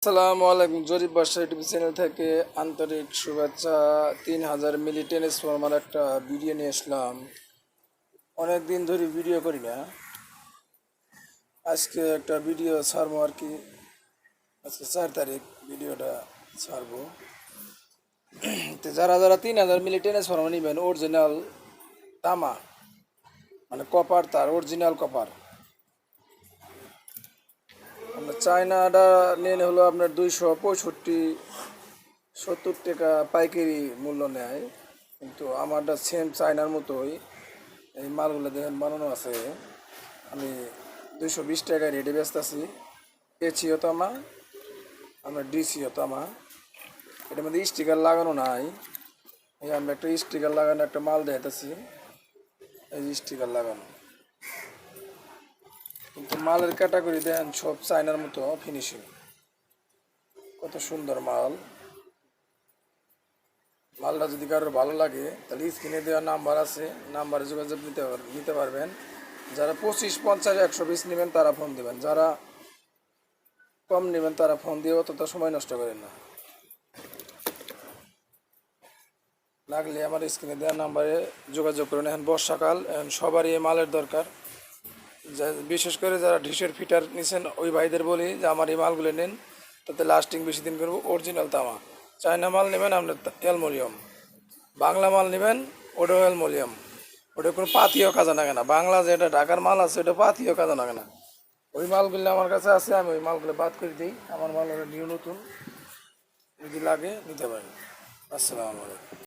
আসসালামু আলাইকুম। জরিপ বাসা ইউটিউব চ্যানেল থেকে আন্তরিক শুভেচ্ছা। 3000 মিলি ট্রান্সফরমার একটা ভিডিও নিয়ে আসলাম। অনেক দিন ধরে ভিডিও করি না, আজকে একটা ভিডিও ছাড়বো আর কি। আজকে 4 তারিখ ভিডিওটা ছাড়বো। তো যারা যারা 3000 মিলি ট্রান্সফরমার নেবেন, অরিজিনাল তামা মানে কপার, তার অরিজিনাল কপার, আপনার চায়নাটা নিয়ে হলো আপনার 265-70 টাকা পাইকারি মূল্য নেয়, কিন্তু আমারটা সেম চায়নার মতোই। এই মালগুলো দেখেন বানানো আছে, আমি 220 টাকায় রেডি বেচতেছি। এচিও তামা, আমরা ডিসিও তামা। এটার মধ্যে স্টিকার লাগানো নাই। এই আমরা একটা স্টিকার লাগানো একটা মাল দেখাতেছি, এই স্টিকার লাগানো, কিন্তু মালের ক্যাটাগরি দেন সব চায়নার মতো ফিনিশিং। কত সুন্দর মাল। মালটা যদি কারোর ভালো লাগে তাহলে স্ক্রিনে দেওয়া নাম্বার আছে, নাম্বারে যোগাযোগ নিতে পারবেন। যারা 25, 50, 120 নেবেন তারা ফোন দেবেন, যারা কম নেবেন তারা ফোন দিয়ে অতটা সময় নষ্ট করেন না। লাগলে আমার স্ক্রিনে দেওয়া নাম্বারে যোগাযোগ করুন। এখন বর্ষাকাল, এখন সবারই এই মালের দরকার। বিশেষ করে যারা ঢিসের ফিটার নিছেন ওই ভাইদের বলি যে আমার এই মালগুলো নিন, তাতে লাস্টিং বেশি দিন করবো। অরিজিনাল তামা। চায়না মাল নেবেন আপনার অ্যালুমিনিয়াম, বাংলা মাল নেবেন ওটাও অ্যালুমিনিয়াম। ওটা কোনো পাতিও কাজে লাগে না। বাংলা যেটা ঢাকার মাল আছে ওটা পাতিও কাজে লাগে না। ওই মালগুলো আমার কাছে আছে, আমি ওই মালগুলো বাদ করে দিই। আমার মাল নিউ নতুন, যদি লাগে নিতে পারেন। আসসালামু আলাইকুম।